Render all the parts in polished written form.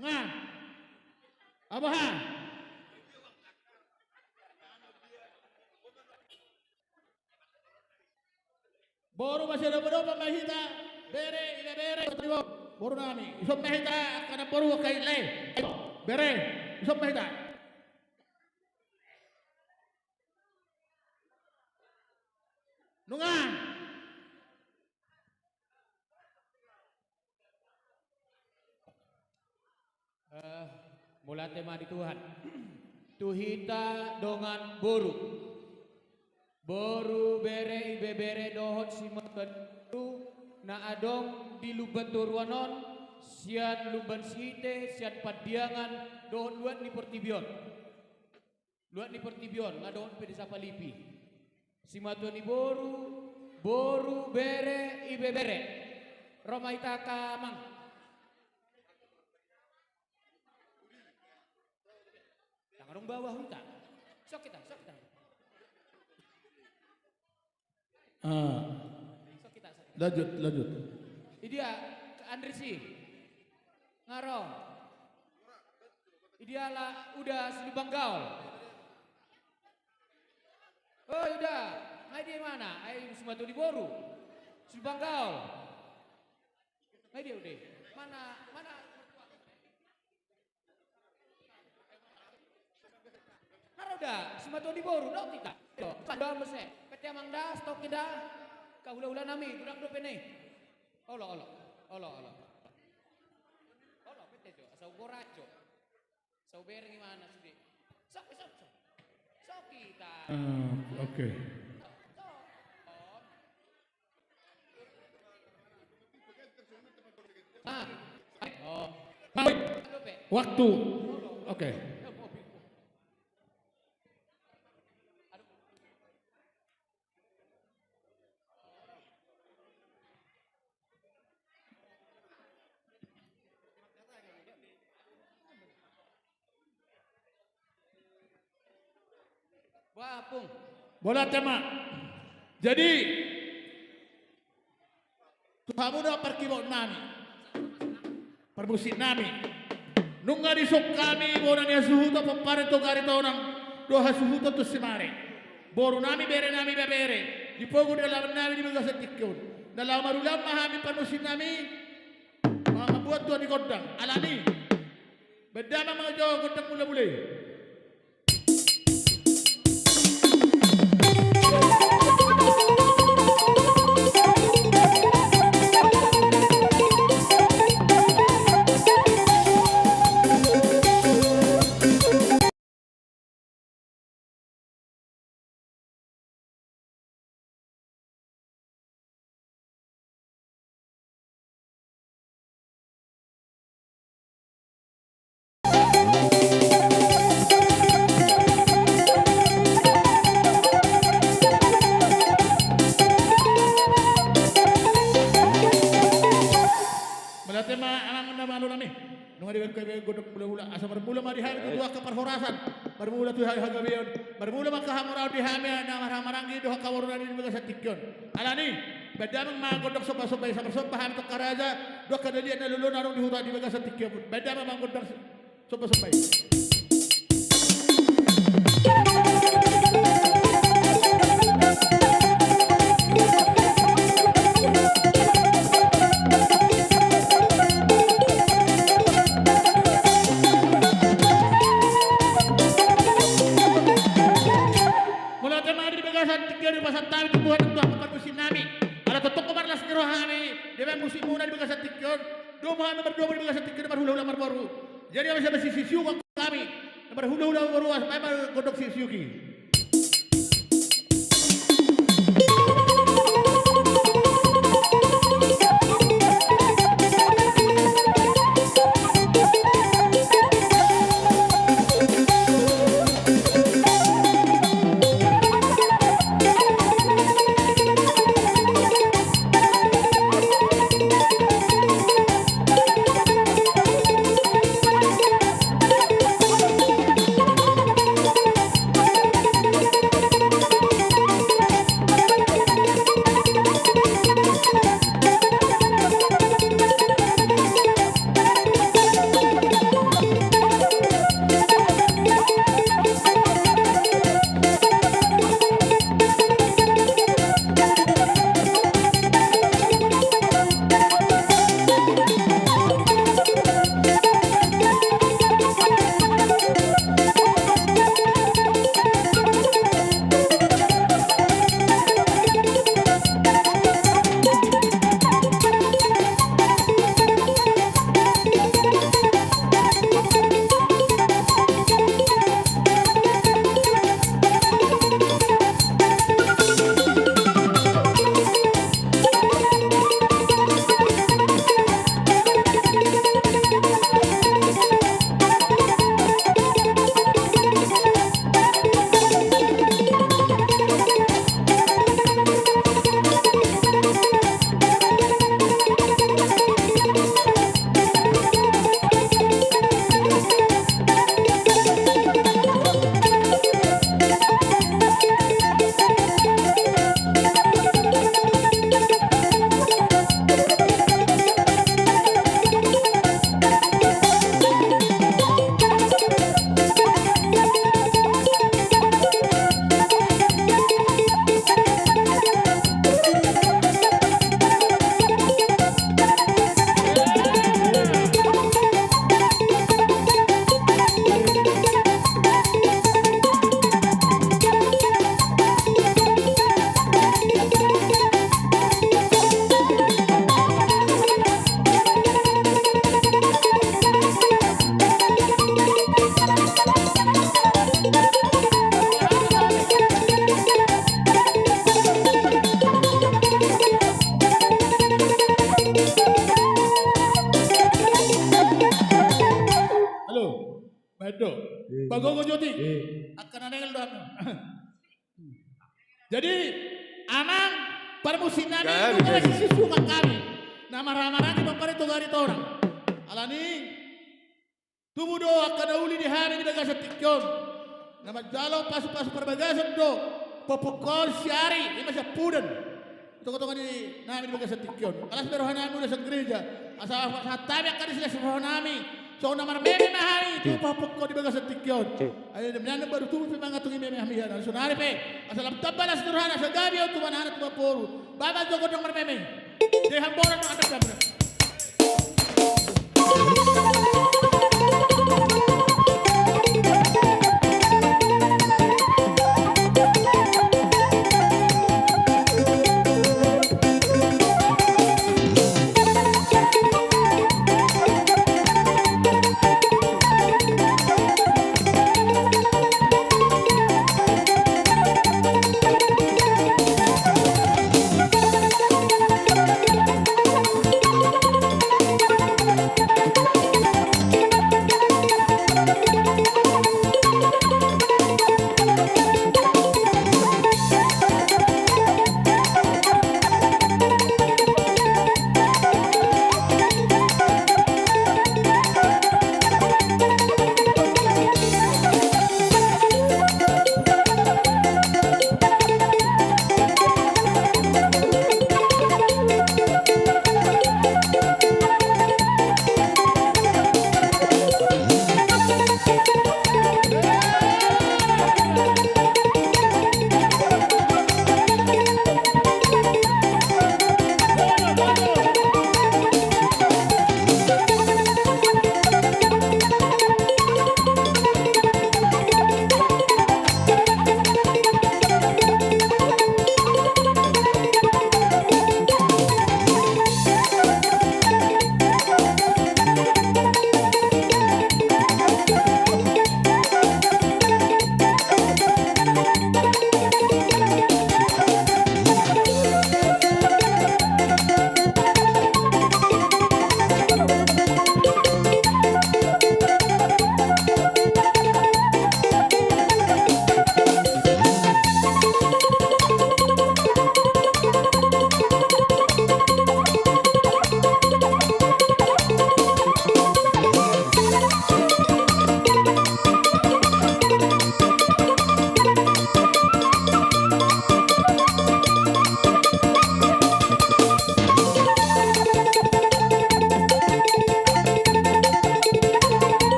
Nga. Abaha. Boru masih ada berapa mahita? Bere, ila bere. Boru nami. Isop mahita kana boru kay lay. Bere, isop mahita. Nunga. Mula tema di Tuhan. Tuhita dongan boru. Boru bere ibe bere dohot simat baru na adong di luban turwanon sian luban site sian padiangan dohot luat ni pertibion. Luat ni pertibion ngadohon pe desa Palipi. Simatuan ni boru, boru bere ibe bere. Romaita kamang. Tangarong bawah huta. Sok kita. Sok kita. Lanjut. Idia ke Andresi. Ngarong. Idialah udah selubang gaul. Oh udah, ngai dia mana? Ai Sumatu di Boru. Selubang gaul. Ngai dia udah. Mana? Udah, Sumatu di Boru, dok tidak. Pada mese, peti amang dah, stok kita. Kau hula nami, kurang dope nih. Olo, peti jo, asal gorajo. Sau bereng gimana sih? Sok kita. Oke. Waktu. Oke. Wapung. Bola tema. Jadi Tuhan udah perkibot nami. Permusik nami. Nungga disok kami bola nia suhu to pepare to gari to orang doha suhu to simare. Boru nami bere di pogo dalam nami di bagas tikun. Dalam marulam mahami permusik nami. Membuat tuan di kodang. Alani. Berdama mga jawa kodang mula-mula. Bermula tu hagabion, bermula maka hamurau di hamil na marhamaranggi doha kawarunan di bagas tikyon. Alani, bedamang mga gondok sopa-sopa sa persompahan to karaja, doha kadalian na lulun arong di hutan di bagas tikyon. Bedamang mga gondok sopa-sopa. Jadi masih ada sisi kami. Nomor hula-hula baru memang godok sisiuki. Betul. Bagogo Joti. Akan anengel doang. Jadi amang permusim nami itu masih susukan kami. Nama ramarani memperito gari orang. Alani tubuh doa kada uli di hari di negara tikyon. Nama jalo pas perbagasan do. Popokol siari ini masih puden. Toko-toko di nami di negara tikyon. Alas berohanami udah gereja. Asal tabi akan disilas rohanami. So nama meme mahari itu popokol di negara tikyon. Ayo demnya baru tubuh pemangkat tungi meme hamian. Alas sunari pe. Asal tabalas durhana sagabi tu manana tu baporu. Baba joko dong meme. Dia hamboran ada kamera.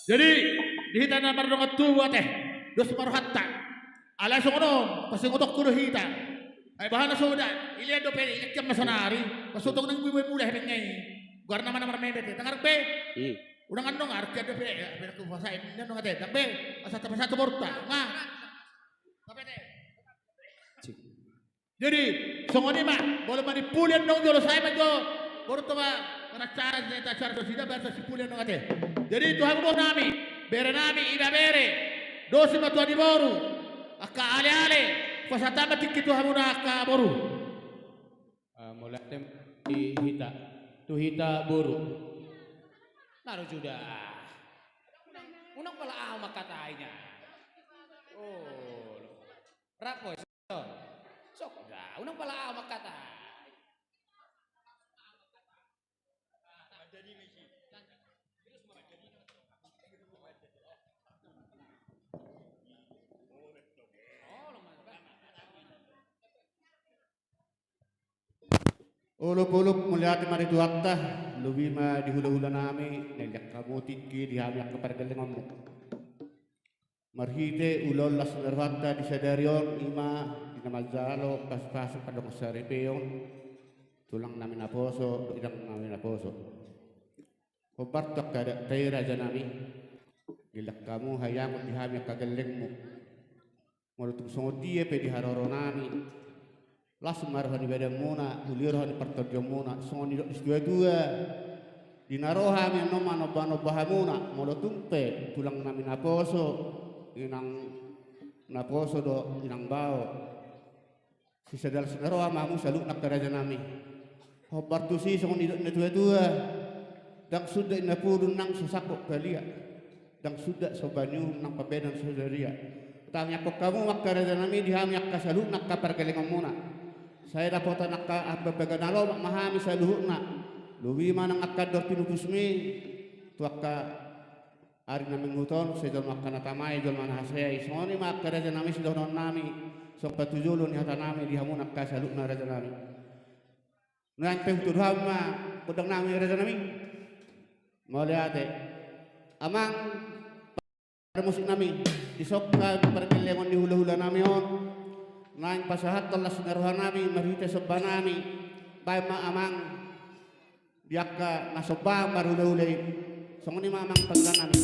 Jadi dihita na marunong at tuwa teh. Dos maruhatta. Ala sungonon, pasingotok kulo hita. Ay bahan na sudan. Ilian do pwede, ikat masonari. Pasutong nang buhay mula hepeng ngay. Guar naman naman may bete. Tangarap pe. Unang anong arket do pwede. Pero kung pasay, hindi nung ate. Takbe, asat pasat porta. Nga. Kapete. Jadi, songoni ma, boleh manipulian nong jolo saya majo. Porto ma, karena cara kita cara sosial bahasa sipulian nong ate. Jadi Tuhan mo nami, bere nami iba bere. Dosi matua di boru. Aka ale-ale, pasatama tikit Tuhan mo na aka boru. Mulai di hita, tu hita boru. Naruh sudah. Unang pala amak katanya. Oh. Rapoy. Sok dah. Unang pala amak kata. Uluk-uluk mulyati mariduatta lubima di hula-hula nami nenjak kamutin ki di hamyak kepargalingamu marhite ulol las nervatta di sadarion ima di namazalo pas-pas pada kusaripeon tulang nami naposo idang nami naposo kobartok kada taira janami gilak kamu hayang di hamyak kagalingmu malutung songotie pe di haroro nami langsung marhani bedang muna, ulirhani pertorjom muna, songoni dua dinaroha mi noma noba muna, molo tumpe tulang nami naposo, inang naposo do inang bao, sisa dal sinaroha mamu saluk nak keraja nami, hobar tu si songoni dua, dang sudah inapurun nang susako kalia, dang sudah sobanyu nang pabedan saudaria, tanya kok kamu mak keraja nami dihamyak kasaluk nak kapargalingan muna. Saya dapat anak apa baganalo memahami saya luhukna luwi manang akador pinupusmi tuaka ari naming huton sejol makan atamai jol mana hasei soni mak raja nami sudah non nami sok patujulun hata nami dihamun akka salukna raja nami nan pe hama kudang nami raja nami moliate amang musik nami isokka perkelengon di hula-hula nami on naing pasahat telah senaruhan nami marhite sebban nami bay ma amang biaka nasobang baru ulay songoni ma amang pagdan nami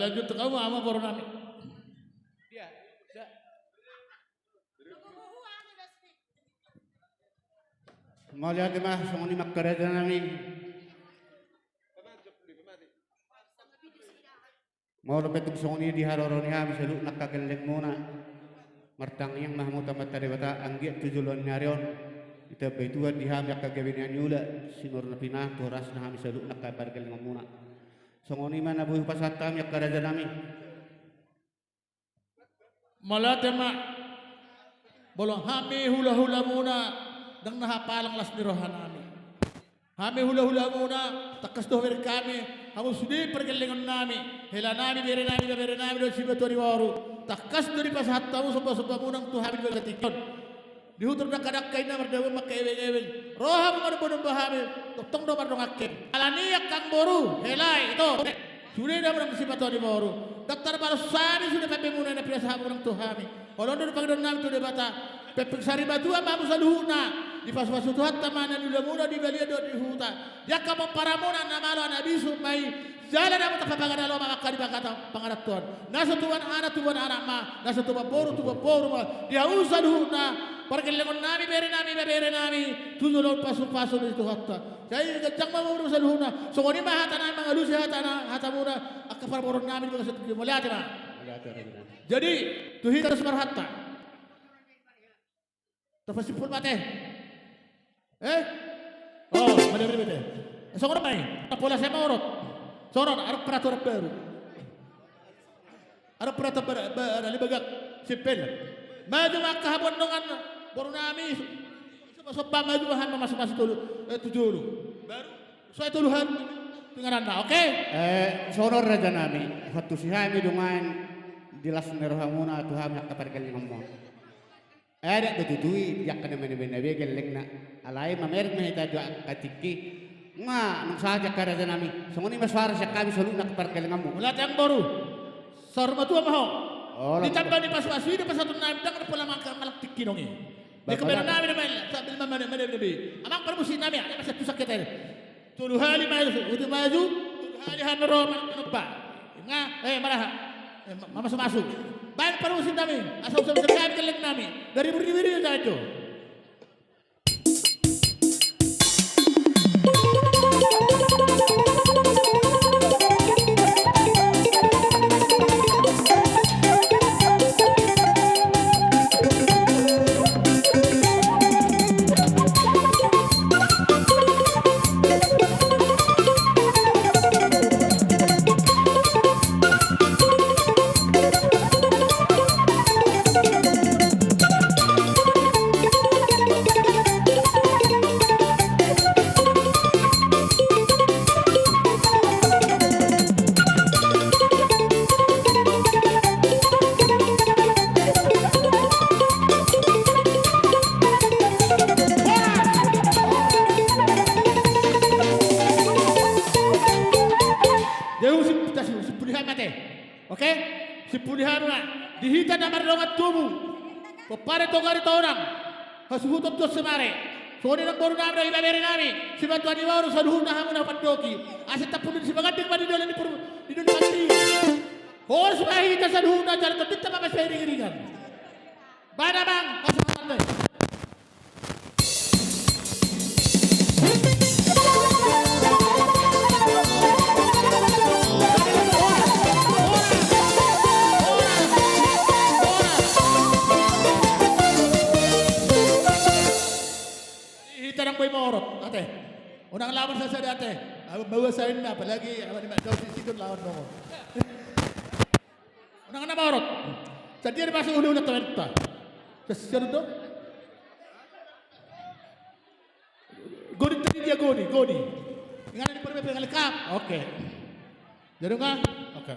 Lanjut ke kamu ama baru nami. Dia. Mau lihat mah songoni makkarada namin. Mau dapat songoni di haroroni ha bisa lu nakkageleng muna. Martang yang mahmud amat bata anggiat tujulan nyarion. Ita baituan di ham yak kagawin nyula sinur na pinah turas na ham bisa lu nakkageleng muna. Songoni mana buih pasatam yak karada nami. Malatema bolong hami hula-hula muna dang nahapalang las ni rohanami. Hami hula-hula muna takas dohir kami hamu sudi pergelengan nami hela nami bere nami do sibatori waru takas dari pasahatamu sopa-sopa munang tu hami berketikon dihutur na kadakay na mardawa makaiweng-eweng roha mga nabunong bahami totong do mardong akim alaniyak kang boru helay ito sudah dah menang sibatori waru Daftar baru sari sudah pepe muna na pinasahan ng tuhami. Olon doon pagdoon namin to debata. Pepe sari batu ama sa luhuna. Di pas-pasu tuhat tamana nila muna di balia do di huta. Dia kamu para muna na malo na bisu may jalan na matapapangan alo mga kalibakata pangarap tuan. Nasa tuan anak ma. Nasa tuan boru ma. Dia usa luhuna. Pergelengan nami bere nami tunulon pasu-pasu di tuhatta. Jadi kejang mau sa luhuna. So kuni mahata na mga lusi hata muna. Akapar boron nami mga sa melihat na. Jadi tuhi terus marhatta. Tafasipul mate. Oh, made. Songro mai. Pola saya maurot. Soron arep peraturan baru. Arep peraturan baru libagak sipil. Maju makahabon dengan boron nami. Sopa maju bahan masuk tujuh. Baru saya tuluhan dengaran na, oke? Sonor raja nami, hatu si hami dumain dilas nerohamuna tu hami kapar kali ngomong. Ada tutui yak kana mene geleng na alai mamer me hita jo katiki. Nga nung saja ka raja nami. Songoni maswara siya kami solu na kapar kali ngomong. Ulat yang baru. Sorma tu maho. Oh, ditambah di pas-pasu di pasatu nami dak pola malak tikinongi. Di kebenar nami naman sambil mene. Amang permusi nami ada masa tu sakit aja. Tulu hali maju, tulu hali hanero apa? Nga, marah, masuk. Baik permusim kami, asal kami keleng nami dari berdiri saja itu. Oke, sipulihan na dihita na marlongat tubuh. Papare to gari to orang. Hasuhutot to semare. Sone nang baru namin na ibabere namin. Si Bantuan ni Mauro sa luhun na hamon na pandoki. Asit tapulun si Magandik pa dito ni Matri. Horas mahita sa luhun na dyan. Kung dito pa sa ring-ringan. Bana bang, pasahan na. Tanang Boy Maorot, ate. Unang laban sa sada ate. Bawasahin na, palagi, daw sisikon lawan mo ko. Unang na Maorot. Sa diyan ba sa ulo na tawenta? Sa siyano do? Goni tadi dia goni. Ingat ni perbe pengalikap. Oke. Jadi nga? Oke.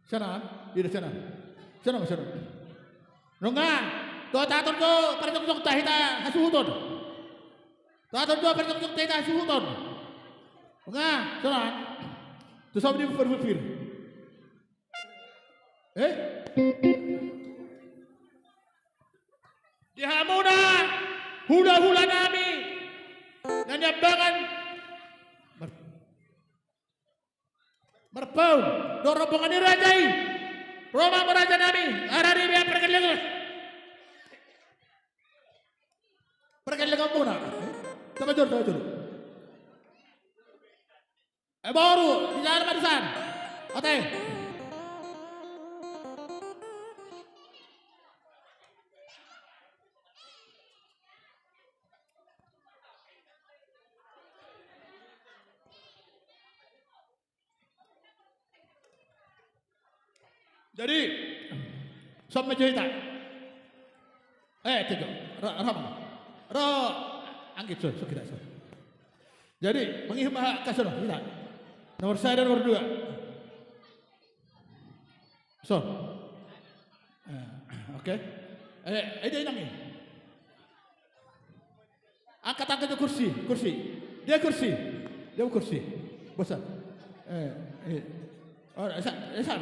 Sanan, ida sanan. Nunga, to taton ko para tuk tahita hasuhuton. Taton ko para tuk tahita hasuhuton. Nunga, sanan. Tu sabi di berpikir. Dihamuna hula-hula nami nanyabangan Merpau, dorobongan ni rajai. Roma meraja nami, arari biar pergi lagi muna. Tabajur. Baru di jalan barisan. Oke. Jadi, sob cerita. Tiga, anggit so kita so. Jadi, menghibah kasar kita. Nomor saya dan nomor 2. So, oke. Dia ini. Angkat ke kursi. Dia kursi. Bosan. Esar.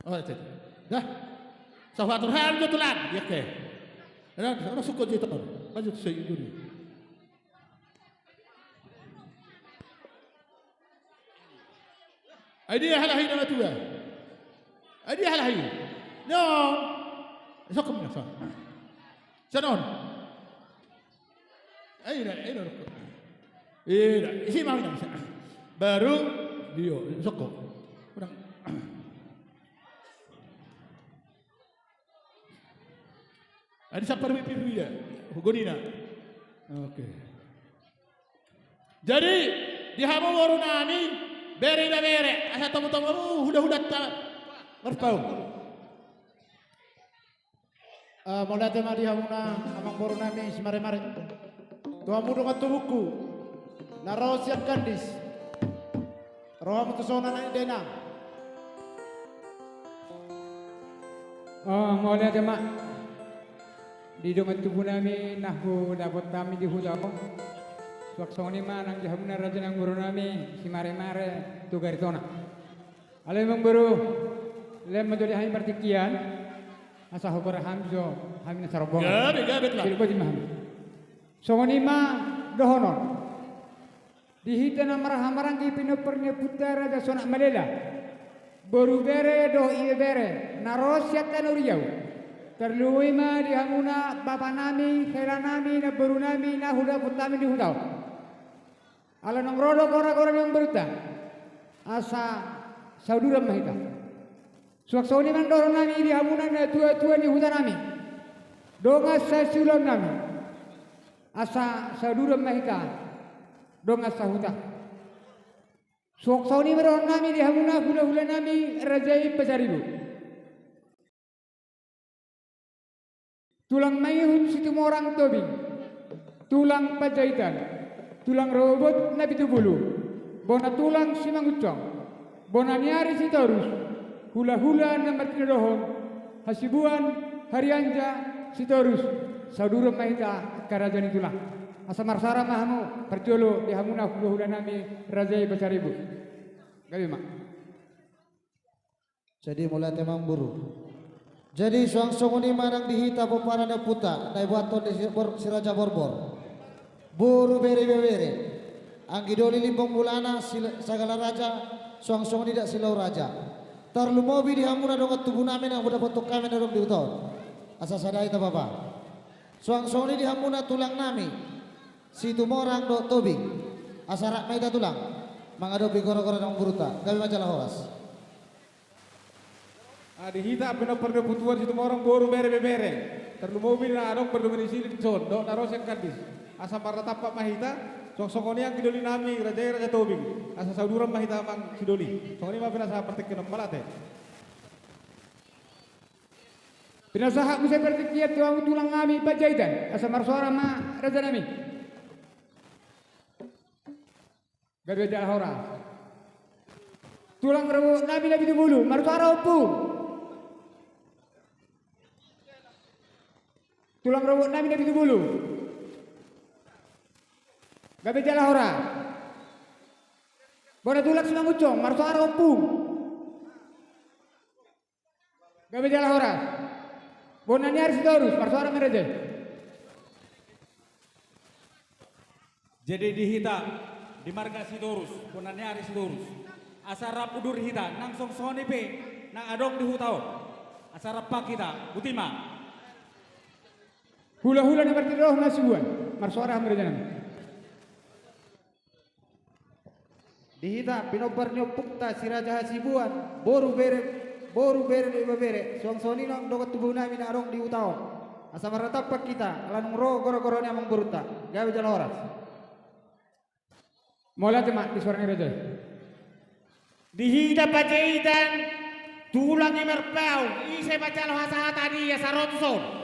Oh, itu. Dah. Sahabat Turhan betulan. Ya ke. Ana suko jito. Maju sa iyo. Idea halahi na tuwa. Idea halahi. No. Sokom na sa. Sanon. Ayun. Isi mau na. Baru dio soko. Kurang Ada siapa pipi dia? Hugonina. Oke. Jadi di hamu waru nami bere. Asa tamu hudah ta. Merpau. Mola tema di hamuna amang waru nami semare-mare. Tuamu dengan tubuhku. Naro siap kandis. Rohamu tusona na dena. Mola tema di domat tubuh nami nahu dapat kami di hutan. Suaksoni mana nang jahamna raja nang guru nami si mare tu garitona. Ale memang baru lem menjadi hai pertikian asa hokor hamjo hamina sarobong. Gabe lah. Silko di maham. Songoni ma dohonon. Dihitana marahamarang kipino pernya putara da sonak malela. Baru bere do iye bere narosiat tanuriau. Terluwi ma di hamuna bapa nami, khela nami, na baru nami, na huda putami di hudau. Ala nang rodo kora yang berita. Asa saudara mahita. Suaksoni man doro nami di hamuna na tua di huda nami. Donga sa sulam nami. Asa saudara mahita. Donga sa huda. Suaksoni man doro nami di hamuna hula nami rajai pasaribu. Tulang mayhun situ orang tobing, tulang pajahitan, tulang robot nabi tubulu, bona tulang simang ucong, bona niari sitorus, hula nambat kidohon, hasibuan harianja sitorus, saudara mahita kerajaan itulah. asa marsara mahamu perjolo di hamuna hula nami rajai Pasaribu. Gabi mak. Jadi mulai temang buru. Jadi suang songoni manang dihita peparana puta dai baton di siraja borbor. Buru bere anggi doli limbong bulana sagala raja suang songoni dak silau raja. Tarlumobi di hamuna dongat tubuh namin yang budak potok kami dorong di utau. Asa sadai ta bapa. Suang songoni di hamuna tulang nami. Situ morang do tobi. Asa rak maida tulang. Mangadopi goro-goro nang buruta. Kami majalah horas. Dihita pina perda putuan situ orang boru bere terlalu mobil na adong perda di sini son do naros yang kadis asa para tapak mahita songoni yang kidoli nami raja tobing asa sauduran mahita mang kidoli songoni mah pina sa pertik kenam malate pina saha bisa pertik kiat tulang nami bajaitan asa marsuara ma raja nami gabe dah hora tulang rebu nabi dulu marsuara opu tulang rebut nami dari bulu. Gabe jala hora. Bona tulak sunang ucong, marso arompung. Gabe jala hora. Bona ni harus dorus, marso ara mereje. Jadi dihita di marga Sidorus, bona ni harus dorus. Asara pudur hita, nang song soni pe, nang adong di hutao. Asara pak kita, butima. Hula-hula ni bertiroh nasuan, marsuara mereja nami. Dihita pinobar nyopukta siraja hasibuan boru bere di bere suang soni nang dogat tubuh nami na arong di utao. Asa maratapak kita lanung ro goro-goro ni amang buruta. Gawe jala horas. Mola temak di suara mereja. Dihita pajaitan tulang merpau ise baca lohasa tadi ya sarotson.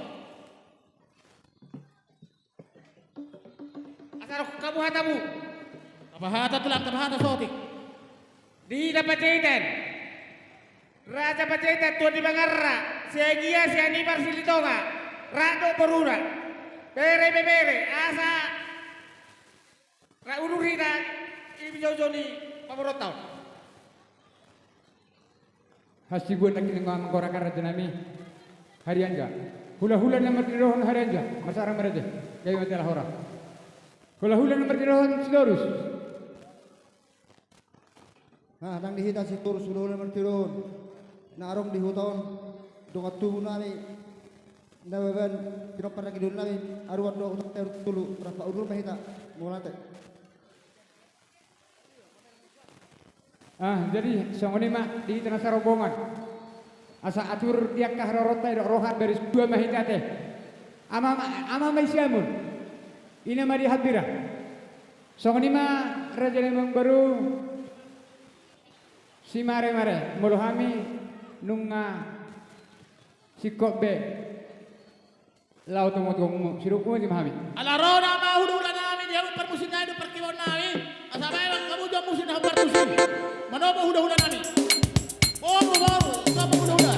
Kamu hatamu Tabahata tulang, tabahata sotik. di dapat jahitan Raja Pajaitan tuan di Bangarra Siagia sianibar silitoga Rado Perura bere asa Ra ururita ibi joni paborotau Hasibuan lagi dengan mengkorakan raja nami harian ja. Hula-hula yang bertiroh harian ja, marsuara mereja. Gawe matilah hora. Hula-hula nomor tirohon Sidorus. Nah, nang dihita si turus hula nomor tirohon. Na arong di huton dongat tubuh nami. Nababan pinopar lagi dulu nami aruan do utak tulu berapa udur mahita mulate. Jadi songoni mah di tengah sarobongan. Asa atur tiak kahrorota do rohat dari dua mahita teh. Ama maisiamun. Ina mari hadira. Songoni mah raja lemang baru si mare mulohami nunga sikop be laut motong siruku di mahami. Alarona mahudula nami dia permusin nami perkiwon nami. Asabay lang kamu jam musin na permusin. Manobo hula-hula nami. Boru kamu hula-hula.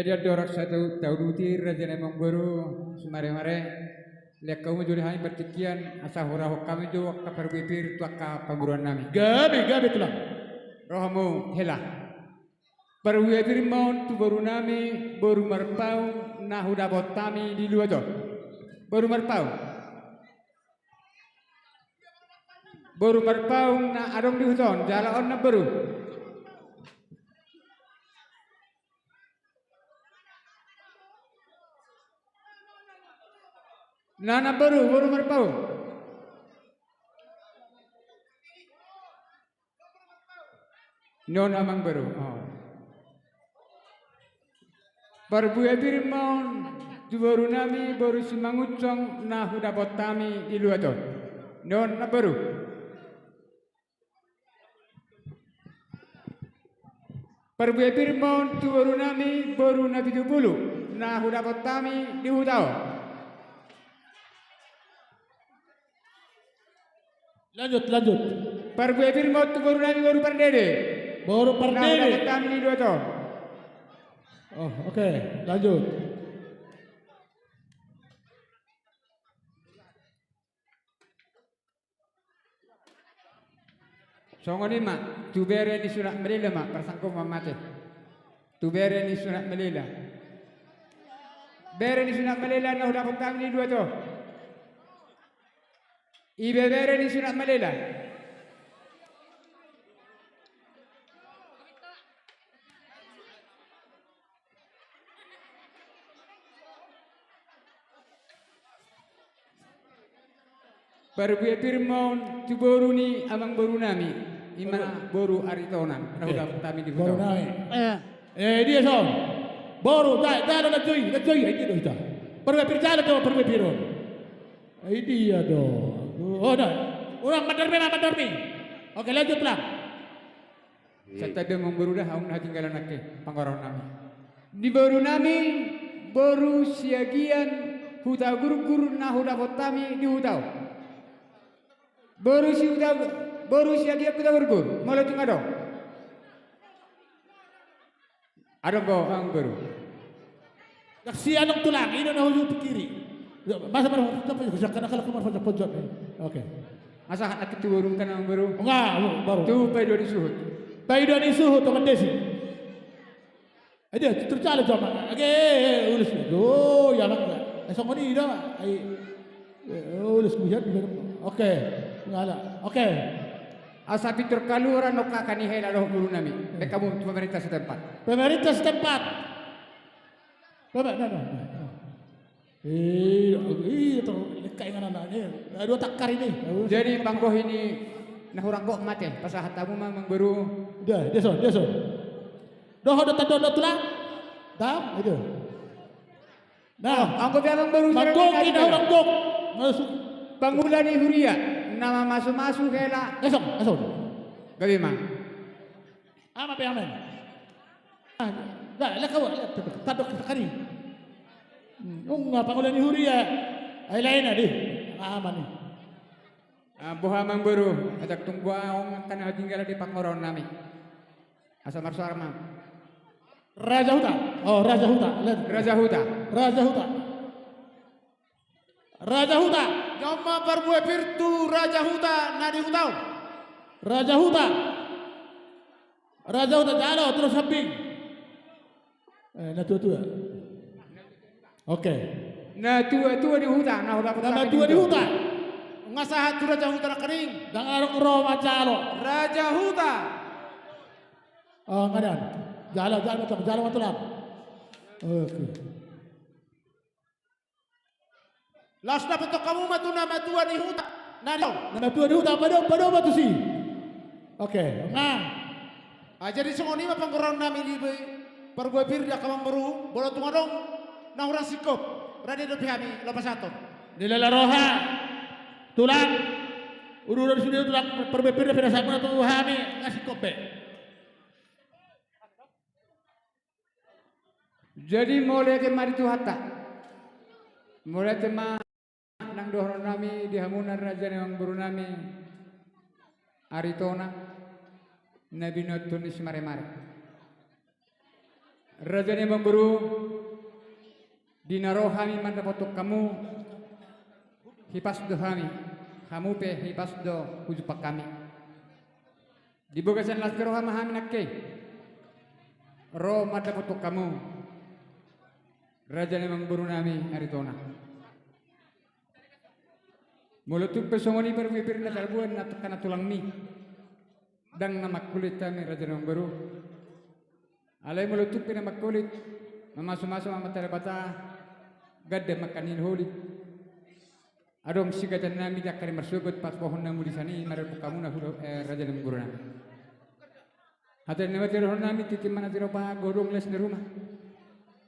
Jadi ada orang satu tahu duti raja nemang baru sumare-mare lihat kamu jadi hanya bertikian asa hura kami jo kapar bibir tu akka paguruan nami. Gabi tulang. Rohamu helah. Perwibir mau tu baru nami baru marpau nah udah botami di luar tu. Baru marpau. Baru marpau na adong di hutan jalan na baru. Nana baru marpau. Non amang baru. Oh. Perbuebir mau baru nami baru simangucong na huda botami di luar tu. Non na baru. Perbuebir mau baru nami baru nabi bulu na huda botami di hudao. Lanjut. Perbuebir mau tu baru nami baru perdede. Baru Nah, udah perdede. botami di luar tu. Oh, oke. Lanjut. Songoni mak, tu bere ni sunat melila mak, persangko mamate. Tu bere ni sunat melila. Bere ni sunat melila na udah botami di luar tu. Ibe bere ni sunat melila. Perbuebir mau tu baru ni amang baru nami. Ima baru aritonan. Na udah botami di Baru luar. naik. Dia son. Baru dah na cuy. Ini dah kita. Perwepir jalan tu perwepir. Ini dia dong. Oh dah. Orang madarmi. Oke, lanjut lah. Serta dia membaru dah haun tinggalan nake pangorong nami. Di baru nami baru siagian huta guru na huda botami di hutau. Baru siagian huta guru mulai tu ngado. Ada kau ang baru. Si anong tulang, ino na huyo pikiri. Masa marah kita kalau kemar pada pojok. Oke. Asa nak tu baru kan ang baru. Enggak, baru. Tu pedo di suhut. Paido ni suhu teman desi. Ada tercala jama. Oke, ulus. Oh, ya mak. Esok ni dah. Ulus kuhat. Oke. Ngala. Oke. Asa pitur kaluran no kakani hela roh guru nami. Kamu pemerintah setempat. Pemerintah setempat. Nah. Itu lekai dengan anaknya. Dua takar ini. Jadi bangkoh ini nah orang kok mati pasal hatamu mang baru. Dia son. Doh tulang. Dah, itu. Nah, Angko bilang baru maggoki na orang gok. Masuk. Pangulani huria nama masuk hela. Esok. Gabi mang. Ama pe amen. Dah, lakaw. Tadok sekali. Nga pangulan ni Huria. Ay lain na di. Aman ni. Buha mang baru ajak tunggu aong tanah tinggal di pangorong nami. Asa marso arma. Raja Huta. Oh, Raja Huta. Raja Huta. Raja Huta. Nyoma perbuebir tu Raja Huta nadi hutau. Raja Huta jalo terus samping. Na tua. Oke. Nah tua di huta. Nah udah Nama tua di Huta. Ngasahat tu Raja Huta na kering. Dan arok Roma jalo. Raja Huta. Oh, ngadan. Jalo matulang. Oke. Las na betok kamu matuna matua ni Huta. Nadi. Nama tua di Huta pada batu si. Oke. Nah. Jadi songoni ma panggoron nami di perbuebir dia kamang baru. Bola tungadong. Nah orang sikop. Radi do pihami lepas satu. Nilala roha. Tulang. Ururan sudah tulang perbepir pada saat mana tu hami ngasih kope. Jadi mulai kemari tu hata. Mulai tema nang dohron nami di hamunan raja yang baru nami Aritona Nabi Nutun ismare-mare. Raja Nemang Buru dinaro kami mandapotok kamu hipas do kamu pe hipas do hujupak kami di bogasan laskero hama kami nakke ro mandapotok kamu Raja Nemang Buru nami aritona mulutuk pesongoni berpipir na talbuan na takana tulang mi dang namak kulit kami Raja Nemang Buru alay mulutuk pinamak kulit mamasuk-masuk amat bata gadda makanin holi adong sigatan nami jakari marsugot pas pohon namu di sani marar kamu na Raja Nemang Buru nami hatan nama tiro nami titim mana tiro pa godong les di rumah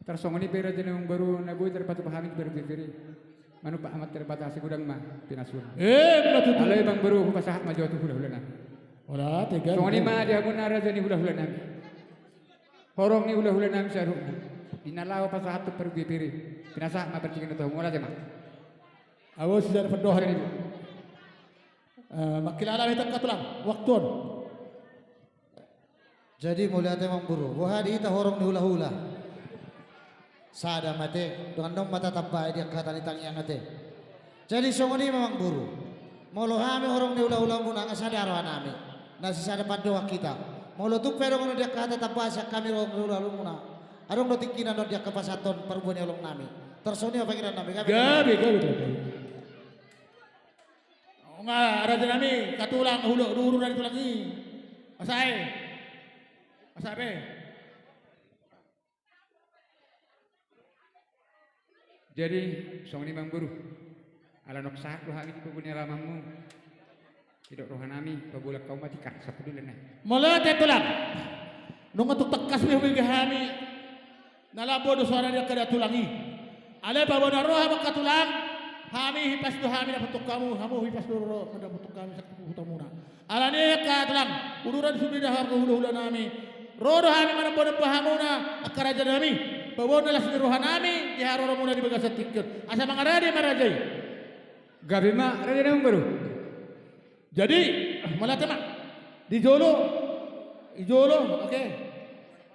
tersongoni pe Raja Nemang Buru nabu terpatu pahamit berpikiri manu pa amat terbatasi gudang mah pinasun Betul. alay Bang Buru pasah maju tu hula nami Ora tega. songoni mah dia guna Raja ni hula nami horong ni hula nami saruk dinalaw pa sa hato perpipiri pinasa mapertikin ito mula jema Awas sudah berdoa hari ini. Makilala kita katulang waktuon. Jadi mulia Temang Buru, buhadi ita horong ni hula-hula. Sada mate, dengan dong mata tabai dia kata nitang yang ate. Jadi songoni Memang Buru. Molo hami horong ni hula-hula muna nga sada arwa nami. Nasi sada padoa kita. Molo tu pero ngono dia kata tabai sa kami horong ni hula-hula muna. Arong do tikinan do dia kepasaton perbuan olong nami. Tersoni apa kira nami? Gabi. Nga Raja nami katulang hulu dari tulang ni. Masai. Masabe. jadi songoni Bang Buru ala nok saat lo hami di punya lamamu tidak rohan nami pabulak kau mati kak sapudulan na Mula tulang. Nung atuk tekas mi huwag hami. Nalabo do suara dia kada tulangi. Ale bawa naroha makatulang. Hami hipas do hami dapat kamu, kamu hipas do ro dapat kami sak putu muna. Alane katulang. Uduran sumida harga hula-hula nami. Rodo hami mana bodo pahamuna akaraja nami. Bawa nalas ni roha nami di haroro muna di bagasa tikir. Asa mangarade marajai. gabi ma Raja Nemang Buru Jadi malah tema di Jolo, oke.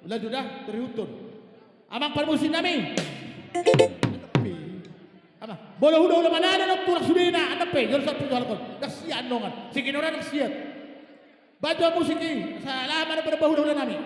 Ulah sudah terhutun. Amang permusin nami. Apa? Bola huda ulah mana ada tulak sudina, anda pe, jual satu jual kon. Kasihan dongan. Sikin orang kasihan. Baca musik ini, salah mana pada bahu ulah nami.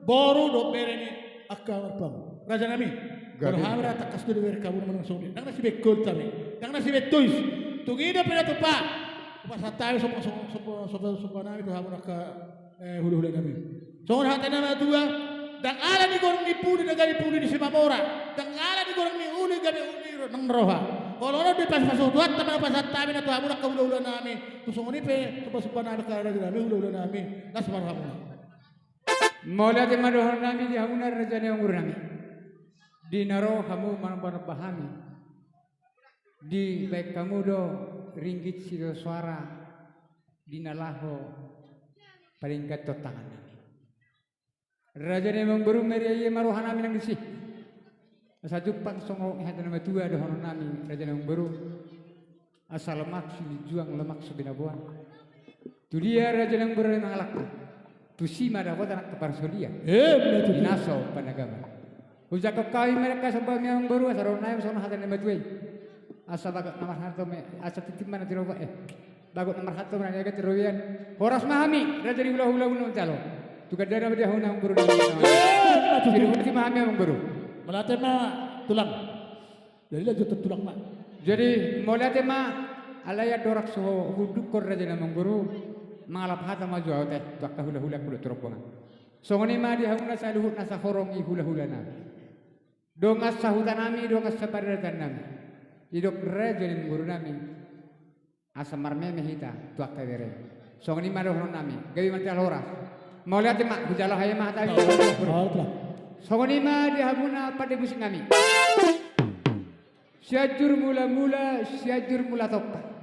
Boru do bere ni akka bang. Raja nami. Gabi. Berhamra tak kastu do bere kabur menang soli. Nang nasi bekol tami. Nang nasi betuis. Tungida pera tupa. Tupa satawi sopa nami tu hamura ka hulu-hulu nami. Songon hati nama tua. Dang ala ni gorong ni pudi negari pudi di Simamora. Dang ala ni gorong ni uni gabi uni nang roha. Kalau orang di pas tuat teman pas tami na tu hamura ka hulu-hulu nami. Tu songon ni pe sopa nami ka raja nami hulu-hulu nami. Nas marhamuna. Mula di madohon nami di hamuna raja ni anggur nami. Di naro kamu mana pahami. Di baik kamu do ringgit sido suara di nalaho paling gato tangan nami. Raja ni mengberu meri ye maruhan nami nang disi. Asa jupang songo hata nama tua do hono nami raja ni mengberu. Asal lemak sili juang lemak subinabuan. Tu dia raja ni mengberu mengalak. Tu si madapat anak keparsodia. Betul. Dinaso panagama. Ujak kau mereka sebab yang baru asal orang naik sono hati nama tuai. Asal bagut nomor satu asal titip mana tiroba bagut nomor satu mana jaga tirobian. Horas mahami raja di hula hula calo. Tukar darah dia huna yang baru. Jadi huna mahami yang baru. Melatih mah tulang. Jadi lah juta tulang mah. Jadi melatih mah alaya dorak soho huduk kor raja nama baru. Mengalap hata maju awet tuak hula hula kulit teropongan. Songoni mah dia huna saluhut nasa horongi hula hula na. Dongas sahutan nami, dongas saparatan nami. Idok raja ni guru nami. Asa marme mehita tuak tadere. Songoni mah dohon nami. Gawi mancal horas. Mau lihat mak hujala hayam mah tadi. Songoni mah dia huna pada musik nami. Siajur mula tokta.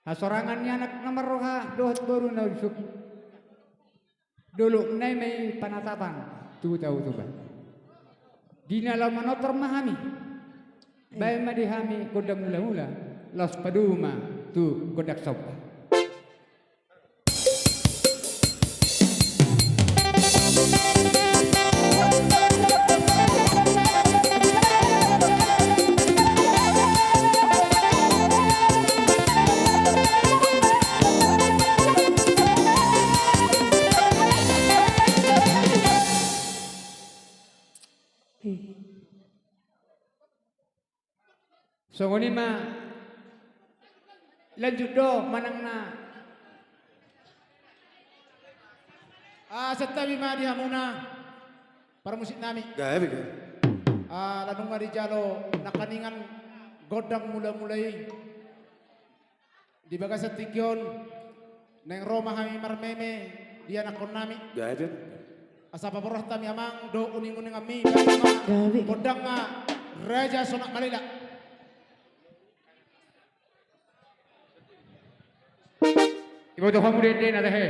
Sorangannya anak nomor roha dohot baru na usuk. Dulu nai mai panatapan tu tahu tu kan. Dina lau manotor mahami. Bae madihami godak mula-mula los paduma tu godak sopa. So ngoni mah lanjut do manang na Setabi mah di hamuna para musik nami. Gabi. Lanung mari jalo nakaningan godang mula-mulai di bagas tikyon neng Roma kami marmeme dia nakon nami. Gabi. Asa paborah tami amang do uning-uning ami godang nga raja sonak malila. Ibu tu kamu dede nada he.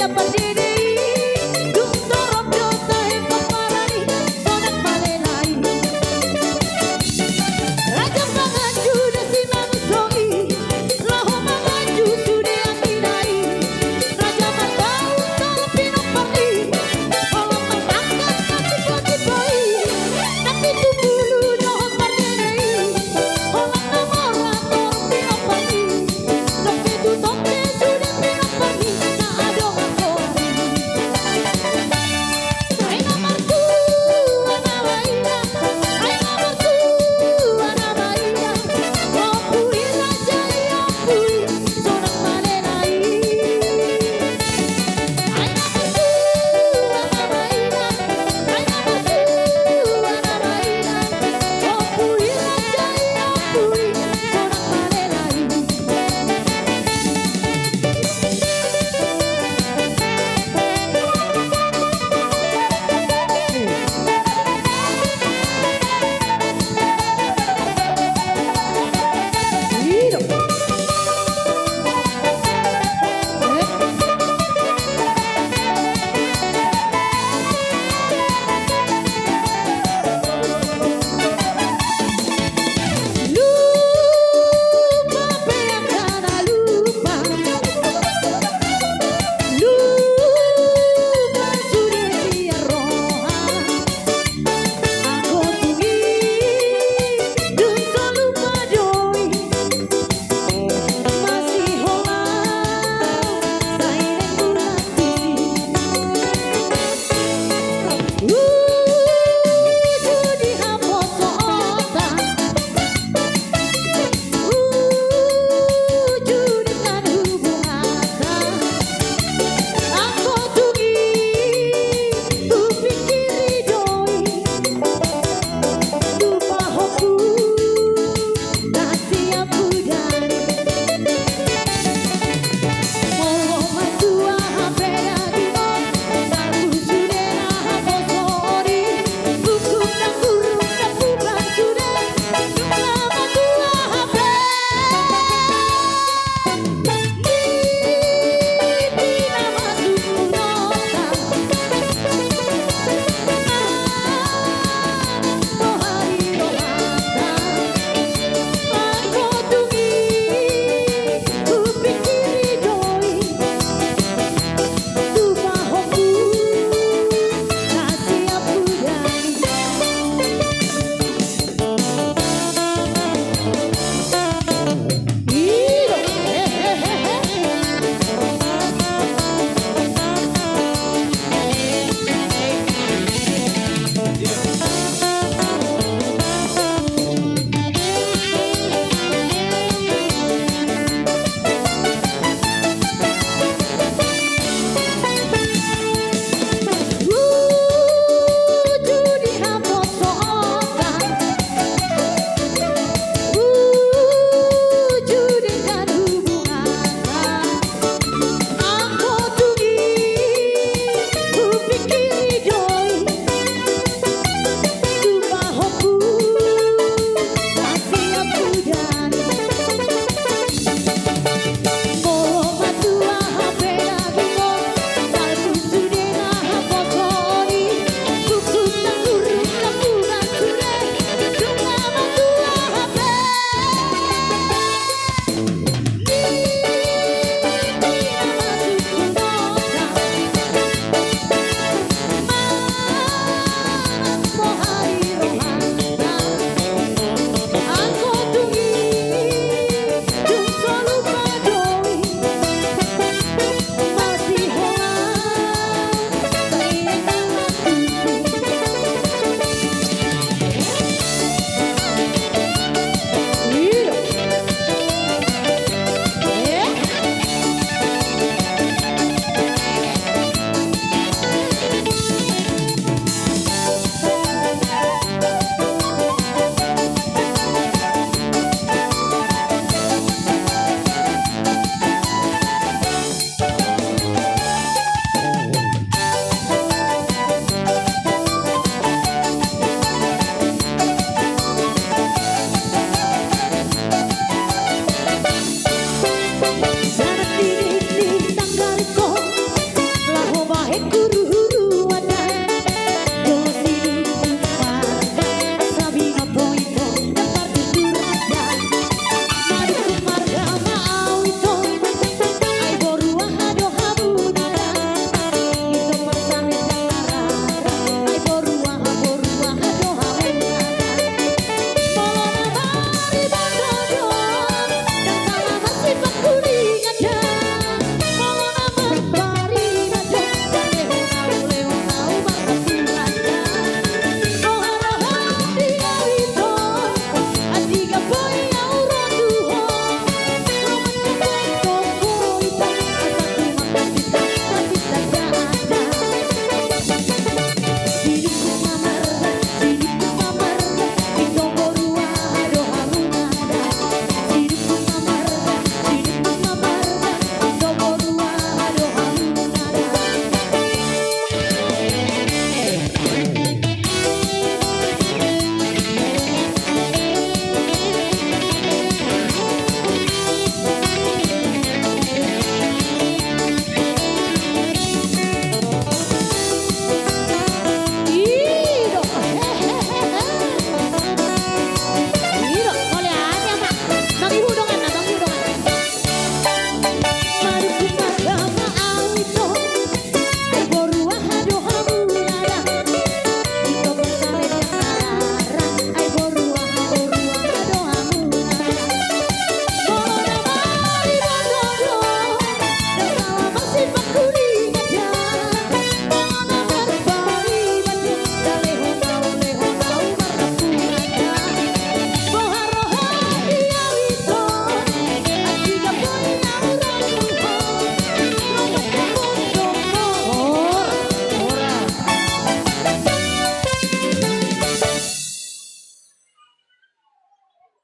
Raja Pardini Dung torop dosa hempang marani Sonak malelai Raja Pangaju desi manusoi Laho mangaju sude aminai Raja Matau tolong pinopati Kalau mentangkan kasih poti-poi Tapi tubulu dohon pardenei Orang nomor rapor pinopati Toke tu toke sudah pinopati Na adong akori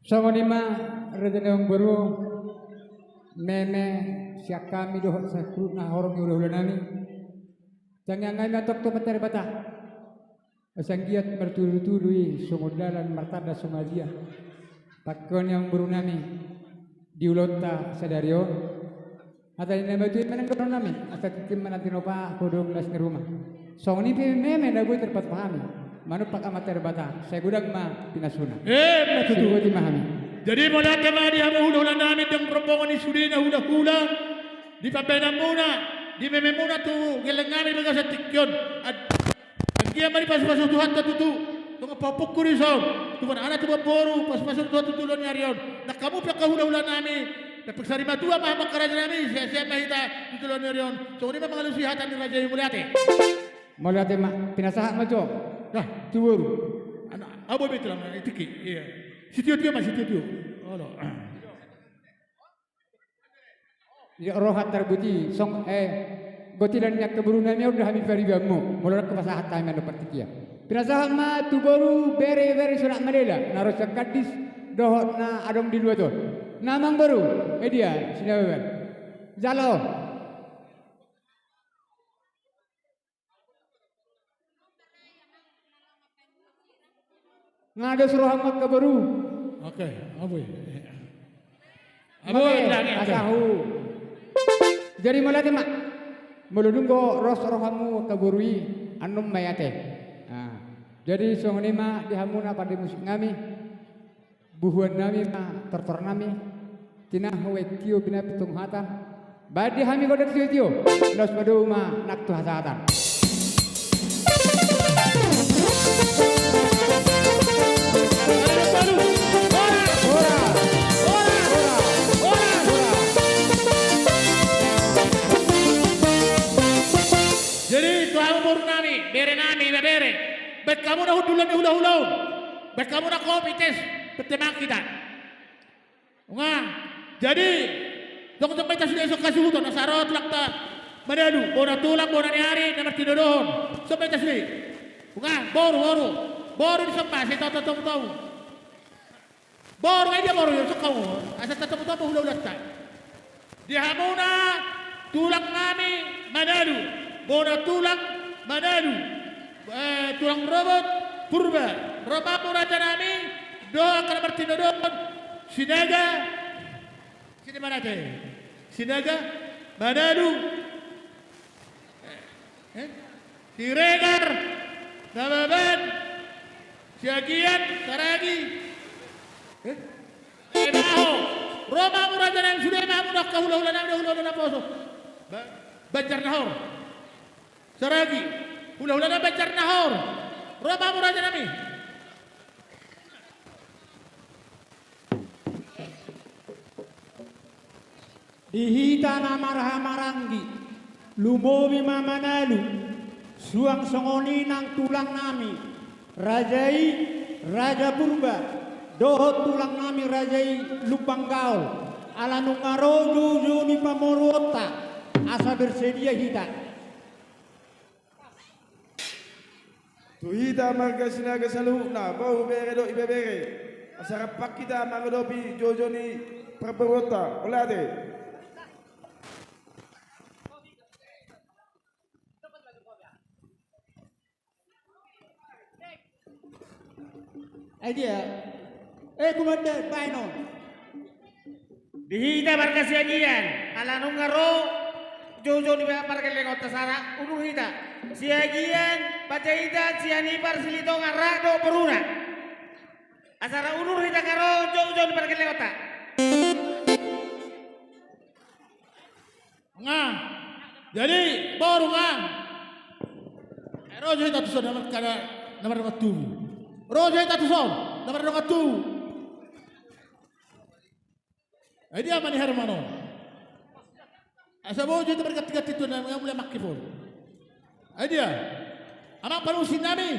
Songonima rejeneng baru meme siak kami doh sakru na horong ulah-ulanami. Jangan ngai natok to materi bata. Asanggiat mertulu-tului sungodalan martada sungadia. Pakon yang berunami diulota sadario. Atau nama itu mana kerana nami? Atau tim mana tinopa kodong las rumah. Songoni meme na buat terpat pahami. Manu pakai materi bata. Saya gudang ma pinasuna. Matutu. Sudah dimahami. Jadi mula tema dia hula-hula namin ng rombongan ni Sulina hula-hula. Di papena muna. Di meme muna tu gelang namin mga sa tikyon. At dia mari pas-pasok Tuhan tutu. Tunga papuk ko rin sa. Tuman anak tuwa boru pas-pasok Tuhan tutulon niya riyon. Na kamu hula-hula namin. Napagsari matua mahamang karaja namin. Siya mahita tutulon niya riyon. So ini mga lusihatan ni Raja yung muliate. Muliate ma pinasahat mo jo. Nah, Tuwur. anak abo betul lang itiki. Iya. Sitio mas sitio. Oh. Ya rohat terbuti song gotilan yak keburu nami udah hamil paribamu mulai ke pasahat tayo mano partikia pinasahat ma tu baru bere sunak malela naros kadis dohot na adong di dua to namang baru dia sinawan jalo ngada suruh hamat ke baru Oke, abo. asahu jadi malati mak meludunggo ros rohamu kaburui anum mayate jadi songoni ma dihamuna pada musik ngami buhuan nami ma tortor nami tinah hawe tio bina pitung hatan badi hami godak tio los padu ma naktu hasatan Jadi Tuhan umur nami, bere bere. Bet kamu na hudulan ni hula-hulaw. Bet kamu na kopi tes, bertemang kita. Nga, jadi dong may sudah esok kasih hutan, nasarot lang ta. Manalu, bona tulang, bona niari, na martinodohon. So may tasli. Nga, boru di sempat, saya tahu. Boru ngayon dia boru yun, so kamu. Asa tahu hula-hulat ta. Dihamuna, tulang nami, manalu. Bona tulang manalu tulang robot purba roba raja nami doa kana bertinodon sinaga sini mana teh sinaga manalu siregar nababan siagian saragi ebaho roba raja nami sudah mahu nak kahula-hula nami na poso Banjar Nahor Saragi, hula-hula na Banjar Nahor. Roba mo raja nami. Dihita na marhamaranggi, lumobi mamanalu, suang songoni ng tulang nami, rajai, raja purba, dohot tulang nami rajai lupanggaol, alanung arojo ni pamorota, asa bersedia hita. Tuhita marga sinaga sa na bau bere do ibebere asarapak kita mangodopi jojo ni prabarota olade Idea kumanda paino Dihita marga siagian, alanung ngaro jojo ni parke lengot tasara unu hita. Siagian pacaita sianipar silito ngarado peruna. Asara unur hita karo jojo ni parke lengot. Nga, jadi baru nga. Rojo itu tuh nomor satu. Rojo itu tuh nomor satu. Ini apa nih Hermano? Asa bojo itu berkat-kat itu namanya mulai makifon. Dia, anak panusin nami.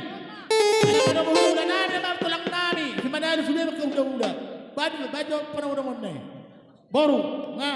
Anak hula-hula nami, anak tulang nami. Semana sudah berhula-hula. Baju pernah baru, nga.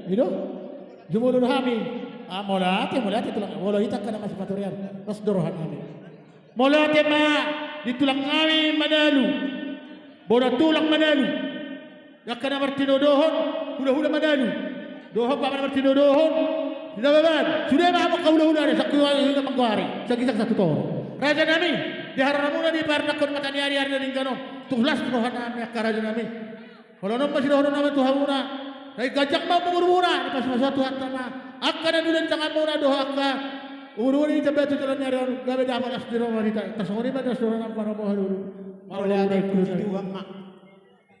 Itu? Jumulun kami. Molati tulang. Walau kita kena masih paturian. Pas dorohan kami. Molati ma di tulang kami manalu. Bola tulang manalu. Yang kena martino dohon. Hula manalu. Dohon pa man martino dohon. Tidak beban. Sudah mahamok kahula-hula ada. Sakuwa hingga mangkuari. Sagisang satu toro. Raja nami. Di haramuna di parnakon mataniari-ari na rin ganon. Tuhlas dorohan kami akka raja nami. Kalau nampak si dohon namin Tuhan muna. Dahil gajak mau mengurumuna. Di pas-paswa Tuhan tama. Akka na nulan tangan muna doha akka. Umurumuna di tabi jalan nyari. Gabi dapat asdiro wanita. Tasunguni ba dasdoro ng paramuha dulu. Maulati Tuhan mak.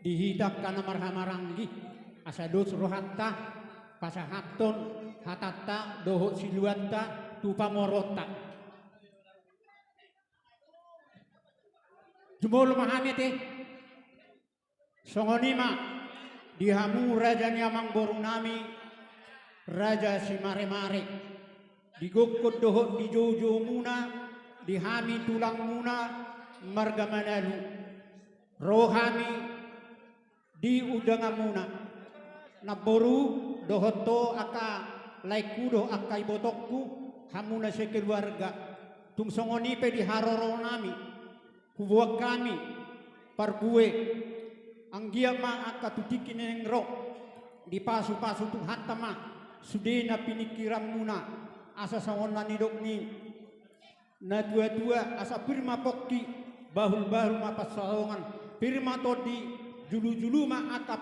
Dihitak ka na marhamaranggi. Asadot rohatta. Pasahaton. Hatatta. Doho siluanta. Tupamorota. Jumol mahamit Songonima. Dihamu raja niamang borunami. Raja si mare-mare. Digukod dohot di jojo muna. Dihami tulang muna. Marga manalu. Rohami. Di udanga muna. Naboru dohot to aka laikudo aka ibotokku. Hamuna sa keluarga. Tungsongonipe di haroro nami. Huwag kami. Parbuwe. Ang giyama aka tutikin ng ro. Di pasu-pasu Tuhan tama. Sudena pinikiran muna. Asa sawon nanidok ni. Na dua-dua asa pirma pokki. Bahul-bahul mapasawongan. Pirma to di julu-julu ma aka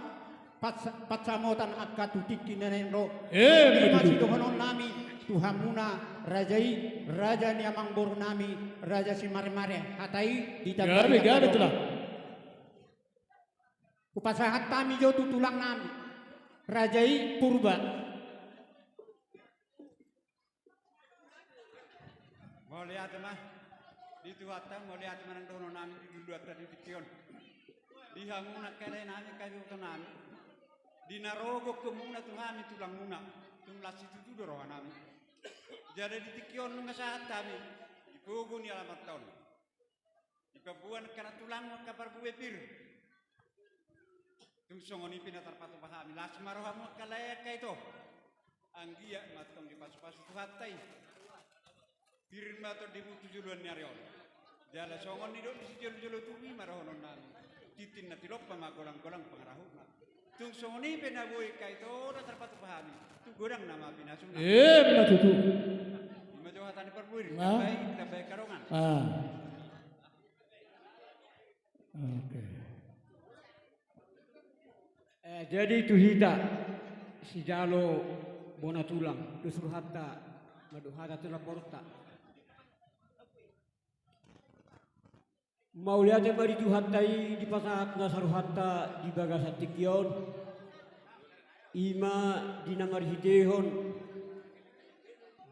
patsamotan aka tutikin ng ro. Di masih dohonon nami. Tuhan muna. Rajai. Raja ni amang boru nami. Raja si mare-mare. Hatai. Gabi itulah. Upasahat kami jauh tulang nami. Rajai purba. Mau lihat mah di Tuhan mau lihat mana dono nami di dulu ada di Kion. Di hamuna kene nami kayu nami. Di narogo kemuna Tuhan tulang muna. Tumlas itu dulu nami. Jadi di Kion mengasahat kami. Di pugu ni alamat tahun. Di pabuan karena tulang kapar buwe pir. Tung songoni pinatarpatu pahami. Lasmarohamu kalaya kaito. Anggia matong di pasu-pasu tuhatai. Pirma to di butu juluan nyarion. Jala songon ni do di julu-julu tumi marohonon nami. Titin na tilok pamagolang-golang pangarahuna. Tung songoni pinabui kaito tarpatu pahami. Tu gorang nama pinasuna. Matutu. Ima johatan perbuir. Ah. Kita baik karongan. Oke. Jadi tuhita si jalo bona tulang dusur hatta madu hatta tulang porta. Mau lihat bari tuhatai di pasat nasar hatta di bagasat tikion. Ima di namar hidehon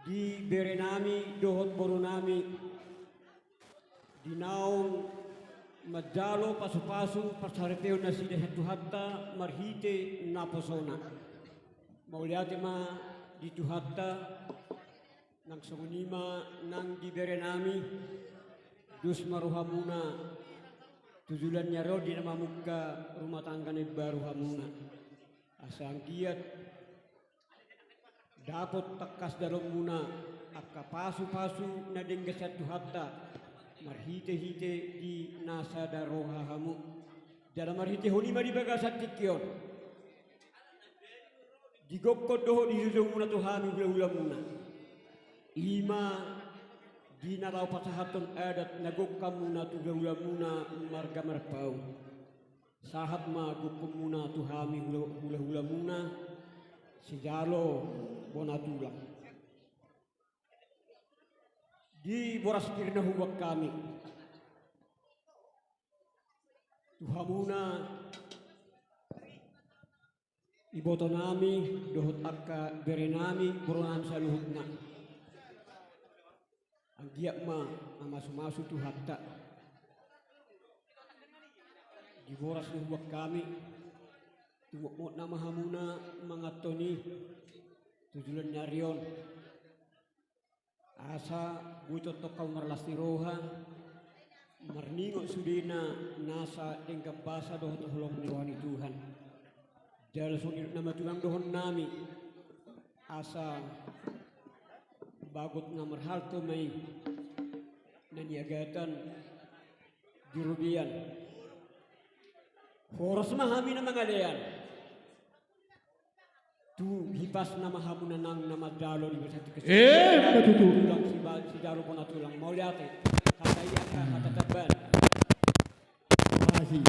di berenami dohot borunami di naung Majalo pasu-pasu pasarepeo na sida satu hatta marhite naposona. Mauliate ma di tuhatta nang songonima nang dibere nami dus maruhamuna tujulan nyaro di nama muka rumah tangga ne baru hamuna. Asang giat dapat takas dalam muna akka pasu-pasu na dengge satu hatta marhite-hite di nasa daroha hamu dalam marhite honima di bagasat tikion di gokko doho di jujung muna tuhami hula muna ima di nalau pasahaton adat nagokka muna tu hula muna marga marpau sahat ma gokko muna tuhami hula muna sejalo bonatulang di boras pirna huwag kami. Tuhamuna iboto nami dohot akka bere nami boronan sa luhut na. Ang giyak ma amasu-masu tu hatta. Di boras huwag kami. Tumukmot na mahamuna mga toni tujulan nyarion. Asa butot to kau marlasti roha marningo sudina nasa engkap basa doh to hulong niwani Tuhan Dahil sunod na matulang dohon nami asa bagot na marhalto may naniagatan dirubian. Horos mahami na mga leyan. Tu hipas na mahamunan ng namadalo di bersatu kesini. Betul. Tulang si daru pun tulang mau lihat kata iya kata teban. Masih.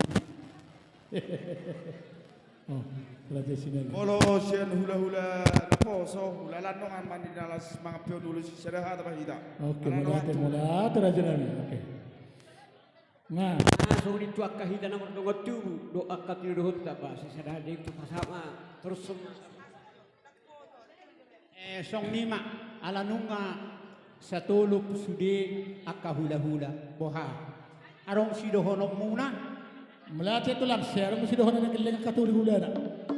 Oh, berarti sini. Molo sian hula-hula na poso, hula lanong ang maninalas mga pion dulu si sadaha ta bahida. Oke, mula teraja nami. Oke. Nah, So itu akahida na merdongot tu do akatir dohot ta ba si sadaha itu pasama terus song nima ala nunga sa tulop sudi akahula-hula boha. Arong si dohonok muna. melati tulang share mesti dohon na keleng katuri hulana.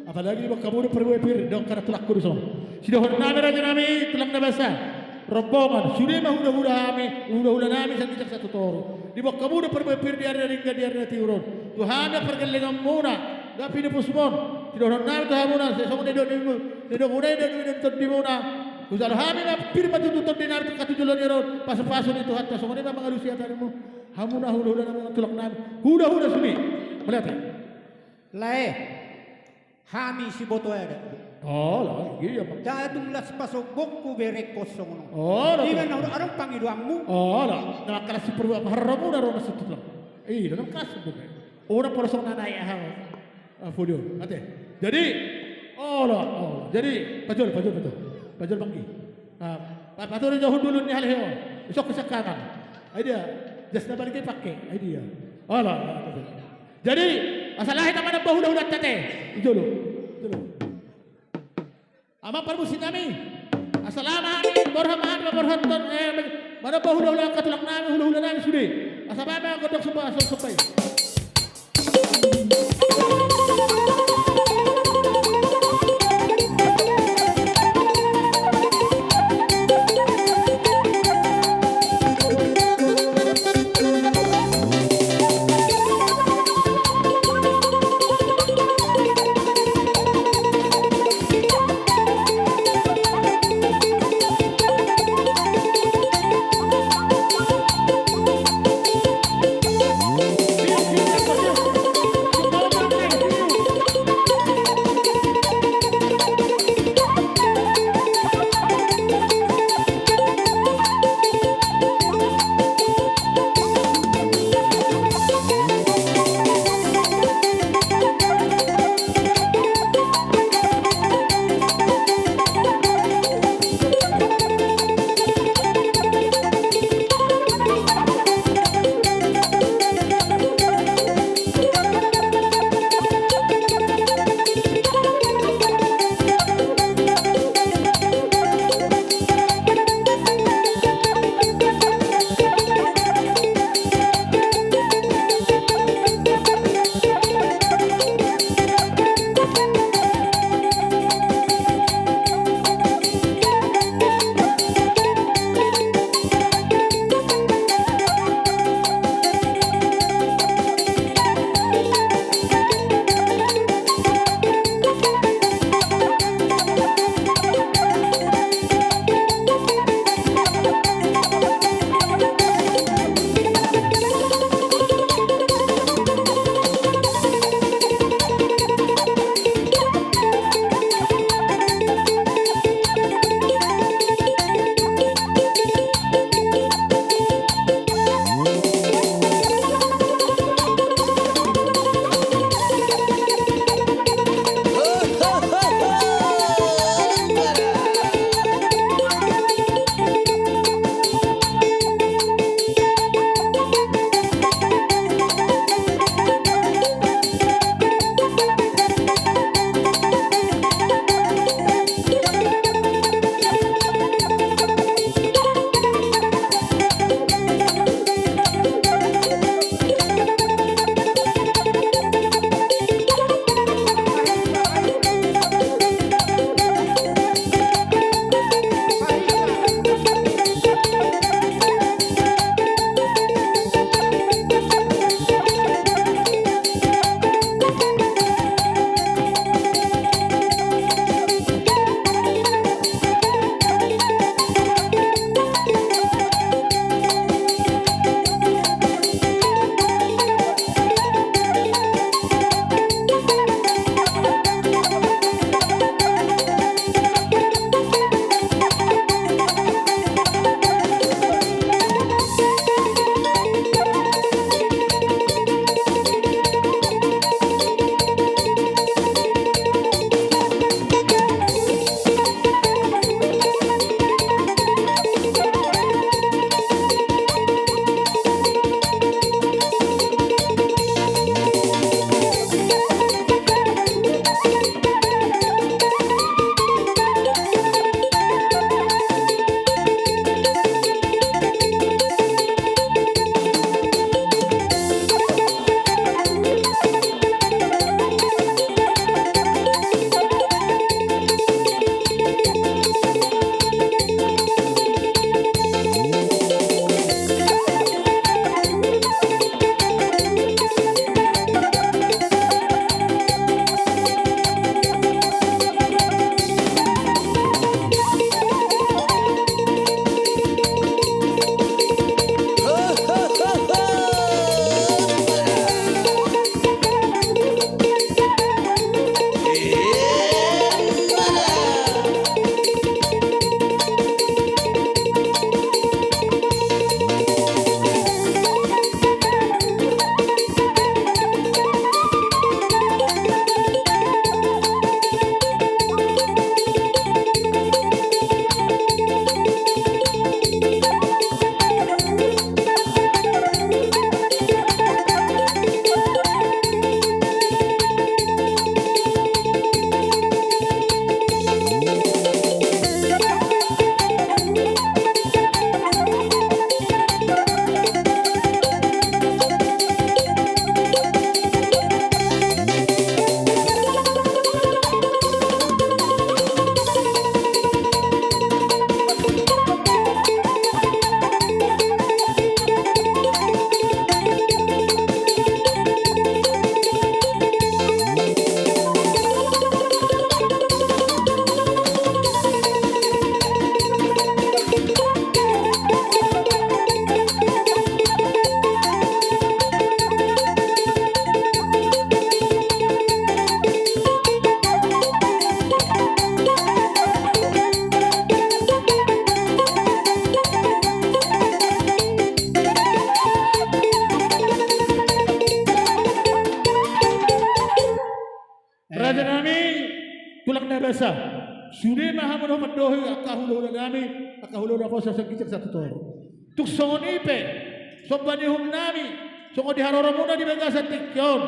Apalagi di bakabur perwepir dong karena tulak kuruson. Si dohon nami raja nami tulang na basa. Rombongan sudah mah hula nami satu satu toro. Di bakabur perwepir di area ringga di area tiuron. Tuhana pergelengan muna. Gapi di pusmon. Si dohon nami tuhamuna. Sesong di muna. Usar hami na pirma tutut di nami katujulon iron. Pasu-pasu itu hatta songone na mga lusia tanimu. Hamuna hula nami tulak nami. Hula suni. Melihat. Lae hami si boto ada. Oh, lah, iya pak. Dadung las pasok bokku bere kosong no. Oh, lah. Di mana arong pangiduangmu? Oh, lah. Nama kelas si perlu apa haramu na ron sa tutlang. Dalam kelas itu kan. Orang porosong na naik hal. Video. Ate. Jadi, jadi pajol bangki. Patur jauh dulu ni hal heo. Esok kesakaran. Dia jas na balik pakai. Dia. Oh, lah. Jadi, asalahin naman ang bahulah-hulat tate. Ijolo. Ama permusin kami. Assalamualaikum warahmatullahi wabarakatuh. Mana bahulah-hulat katulak nami, hula-hula nami sudi. Assalamualaikum godok sumpah. basa. Sudah maha menoh pendohi akahulo nami, akahulo na posa sa kicak sa totoo. Tuk songonipe, sombani hum nami, songo di haroro muna di bagasan tikyon.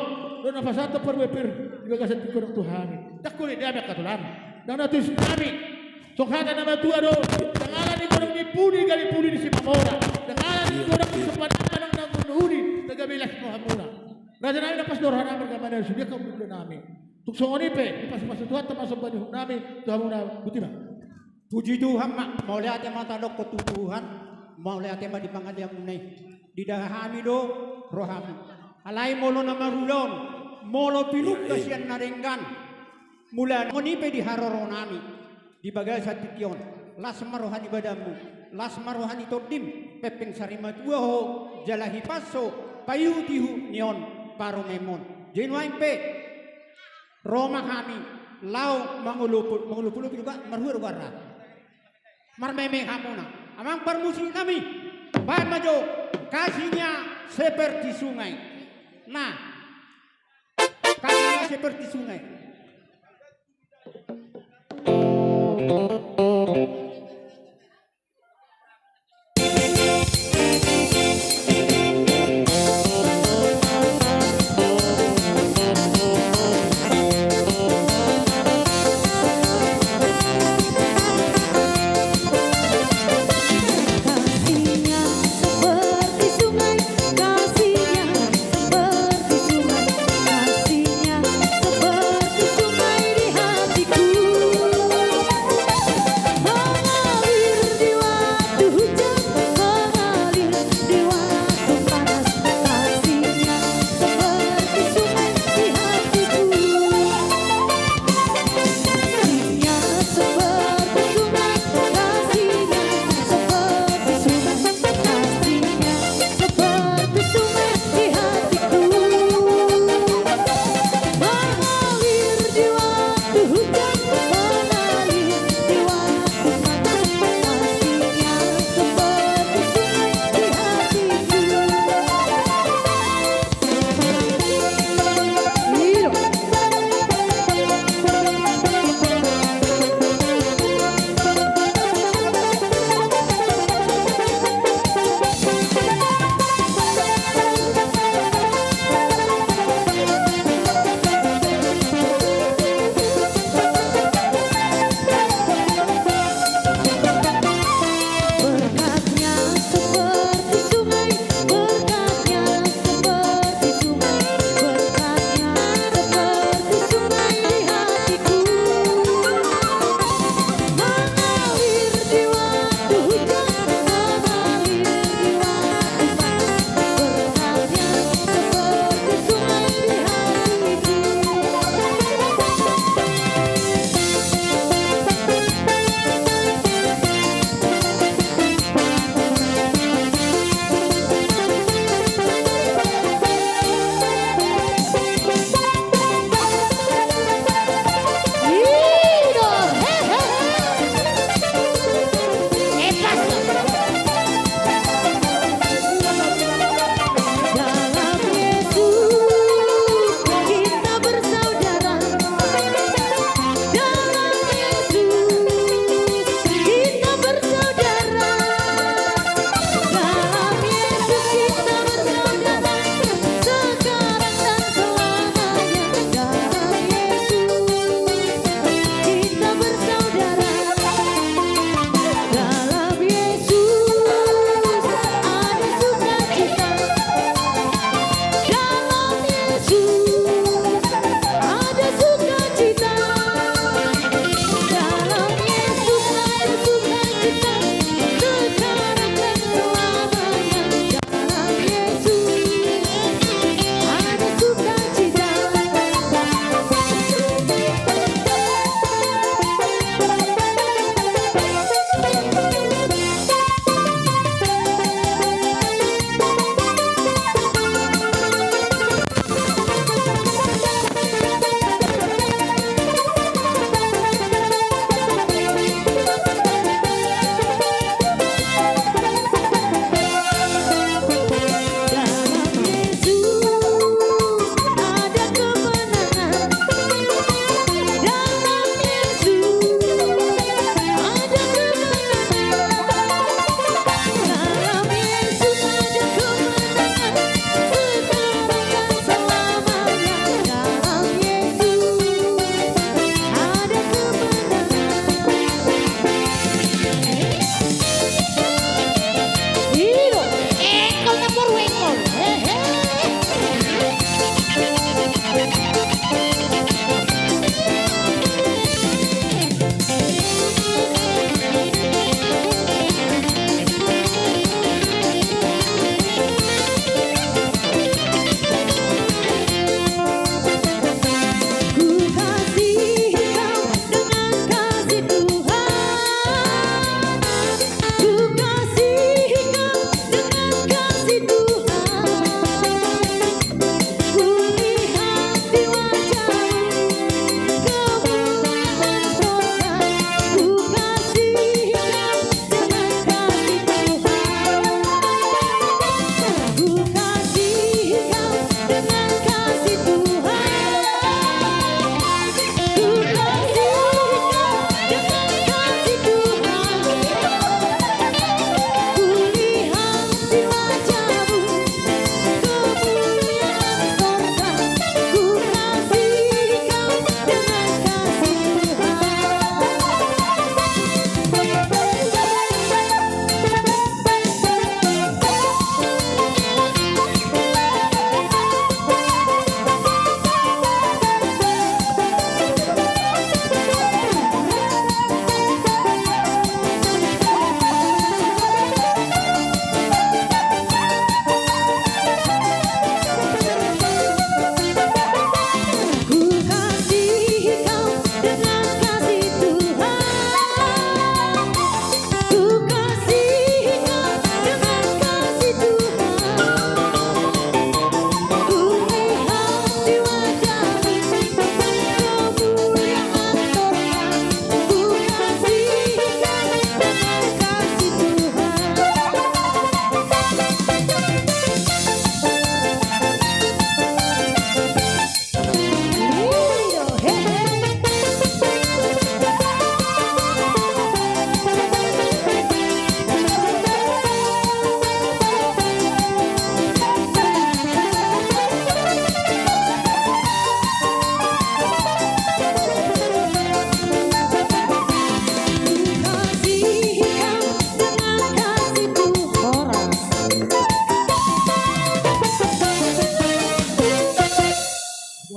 Doon na pasato perwepir di bagasan tikyon ng Tuhami. Takuli di amek katulang. Nang natus nami, songhata nama tua do, tangalan ni korang ni puni di Simamora. Tangalan ni korang ni sepanjang ng nanggununi, nagabilas mo hamuna. Raja namin na pasdoran namin kamana, sudah kau berdua nami. Tuk songonipe, pas Tuhan termasuk bani hum nami, Tuhan muna buti ba? Puji Tuhan mak, mau lihat yang mata dok ketutuhan, mau lihat yang di pangadilan munai. Di dahami do, rohami. Alai molo nama rulon, molo piluk kasian narenggan. Mula ngonipe di haroro nami, di bagai satikyon. Las marohani badamu, las marohani todim, pepeng sarima tua ho, jalahi paso, payu tihu nion, paro memon. Jenuain pe, Roma kami, lau mangulupul juga marhur warna. Marmeme hamuna, amang permusi kami, bahan majo, kasihnya seperti sungai. Nah, kasihnya seperti sungai. Kasihnya seperti sungai, kasihnya seperti sungai, kasihnya seperti sungai di hatiku.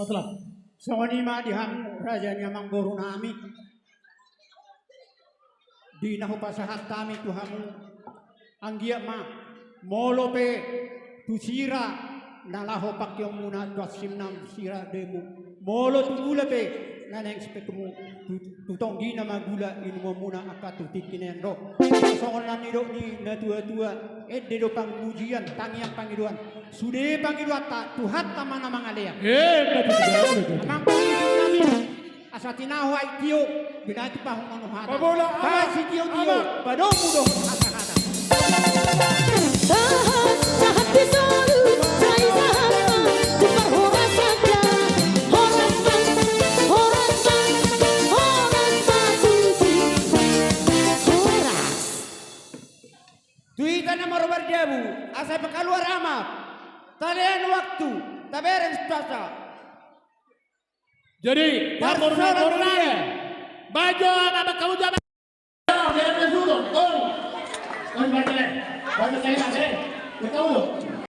Masalah. Songonima dihamu raja nyamang boru nami. Di nahu pasahat kami tuhamu. Anggia ma molope tusira nalaho pakyong muna dwasimnam sira demu. Molo tugula pe naneng spekemu tutonggi na magula inumo muna akatu tikinendo. Songon nanido ni na tua-tua dedo pangmujian tangiang pangiduan. Sude pangiduan ta tuhat tamana mangalea. Amang pangidun nami asatinaho ay tiyo binati pa hong manuhata. Pabola, amat! Si tiyo padong mudoh hata-hata. Sahat disolu Sai sahat Kupar horas saja Horas masusi Horas Tuita na marubar jabu asa pakaluar amat. Talian waktu taberen stasa. Jadi, dapur boru nami. Bajo apa kamu jabat? Jangan suruh. Oh. Bajo saya, bajo saya. Kita dulu.